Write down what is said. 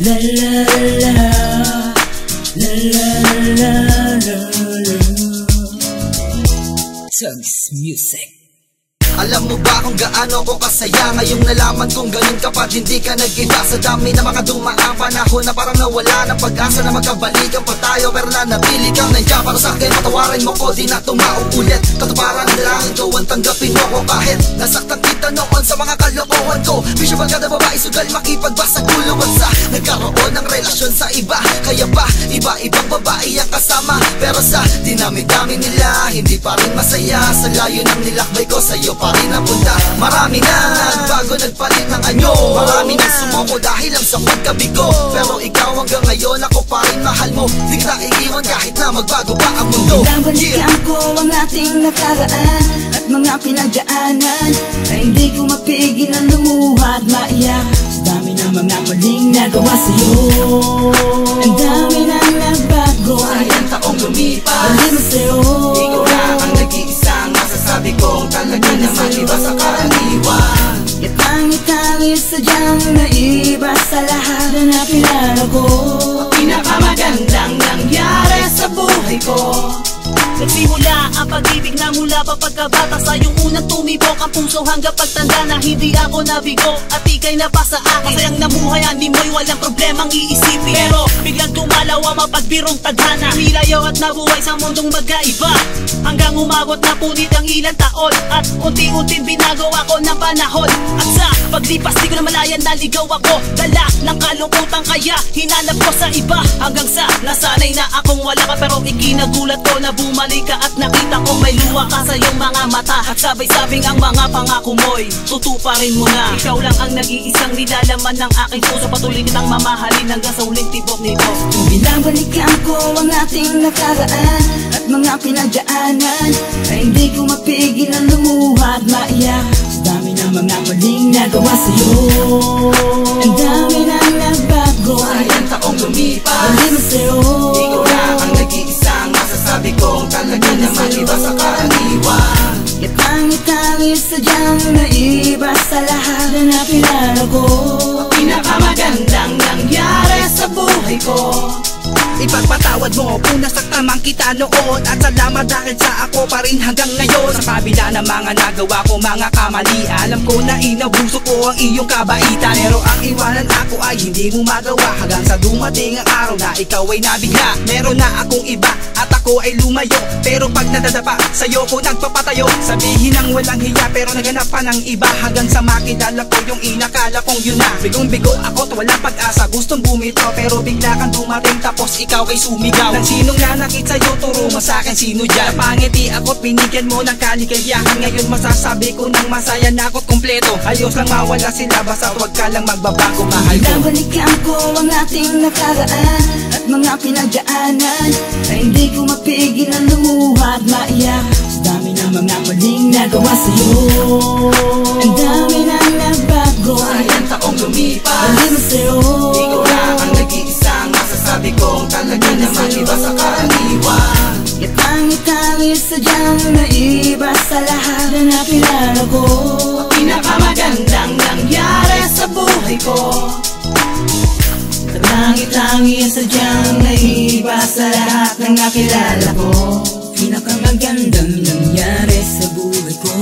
La la la la la la la la. Tugs Music. Alam mo ba kung gaano ko kasaya ngayong nalaman kong ganun ka pa, hindi ka nag-iba sa dami na mga dumaang panahon na parang nawala ng pag-asa na magkabalikan pa tayo, pero nanatili kang nandiyan para sa akin. Patawarin mo ko, di na tumauulit. Katuparan ng dalangin ko, ang tanggapin mo ko kahit nasaktan kita noon sa mga kalokohan ko. Bisyo ba kada babae sugal makipagbasa guluhan sa nagkaroon ng relasyon sa iba? Kaya ba iba-ibang babae ang kasama, pero sa dinami-dami nila hindi pa rin masaya. Sa layo ng nilakbay ko sa'yo pa rin napunta. Marami na nagbago, nagpalit ng anyo. Marami nang sumuko dahil lang sa pagkabigo, pero ikaw hanggang ngayon ako pa rin mahal mo. Di kita iiwan kahit na magbago pa ang mundo. Binabalikan ko ang ating nakaraan at mga pinagdaanan, na hindi ko mapigil ang lumuha at maiyak sa dami ng mga maling nagawa sa'yo. Ang dami na nagbago, sayang taong lumipas, malimas sa'yo. ikaw lang ang nag-iisang masasabi kong talaga naman iba sa karaniwan. At tangi-tangi sadyang naiba sa lahat na nakilala ko. Pinakamagandang nangyari sa buhay ko. Nagsimula ang pag-ibig na mula pa pagkabata, sa iyong unang tumibok ang puso hanggang pagtanda na hindi ako nabigo at ika'y napasa akin. Masayang namuhay, hindi mo'y walang problemang iisipin, pero biglang tumalaw ang mapagbirong tadhana. Nilayaw at nabuhay sa mundong magkaiba, hanggang umabot na punit ang ilang taon, at unti-unting binago ako ng panahon. At sa paglipas di ko na malayan naligaw ako, dala ng kalungkutan kaya hinanap ko sa iba, hanggang sa nasanay na akong wala ka. Pero ikinagulat ko na bumalik ka at nakita ko may luha ka sa iyong mga mata, at sabay-sabing ang mga pangako mo'y tutuparin mo na. Ikaw lang ang nag-iisang nilalaman ng aking puso, patuloy kitang mamahalin hanggang sa huling tibok nito. Binabalikan ko ang ating nakaraan at mga pinagdaanan, na hindi ko mapigil ang lumuha at maiyak sa dami ng mga maling nagawa sa'yo. Ang dami na nagbago, sayang taong lumipas, malimas sa'yo. ikaw lang ang nag-iisang masasabi kong talaga naman iba sa karaniwan. At tangi-tangi sadyang naiba sa lahat na nakilala ko. Pinakamagandang nangyari sa buhay ko. Ipagpatawad mo kung nasaktan man kita noon, at salamat dahil sa ako pa rin hanggang ngayon. Sa kabila ng mga nagawa ko mga kamali, alam ko na inabuso ko ang iyong kabaitan, pero ang iwanan ako ay hindi mo magawa, hanggang sa dumating ang araw na ikaw ay nabigla. Meron na akong iba at ako ay lumayo, pero pag nadadapa sa'yo ko nagpapatayo. Sabihin ng walang hiya pero naganap pa ng iba, hanggang sa makilala ko yung inakala kong yun na. Bigong-bigo ako at walang pag-asa, gustong bumitaw pero bigla kang dumating tapos ikaw ay sumigaw. Nang sinong nanakit sa'yo, turo mo sa'kin sino dyan. Napangiti ako't binigyan mo ng kaligayahan, ngayon masasabi ko nang masaya na ako't kumpleto. Ayos lang mawala sila basta huwag ka lang magbabago, mahal ko. Binabalikan ko ang ating nakaraan at mga pinagdaanan, na hindi ko mapigil ang lumuha at maiyak sa dami ng mga maling nagawa sa'yo. Ang dami na nagbago, sayang taong lumipas, malimas sa'yo. ikaw lang ang nag-iisang masasabi kong talaga naman iba sa karaniwan. At tangi-tangi sadyang naiba sa lahat na nakilala ko. Pinakamagandang nangyari sa buhay ko. Tangi-tangi sadyang naiba sa lahat ng nakilala ko. Pinakamagandang nangyari sa buhay ko.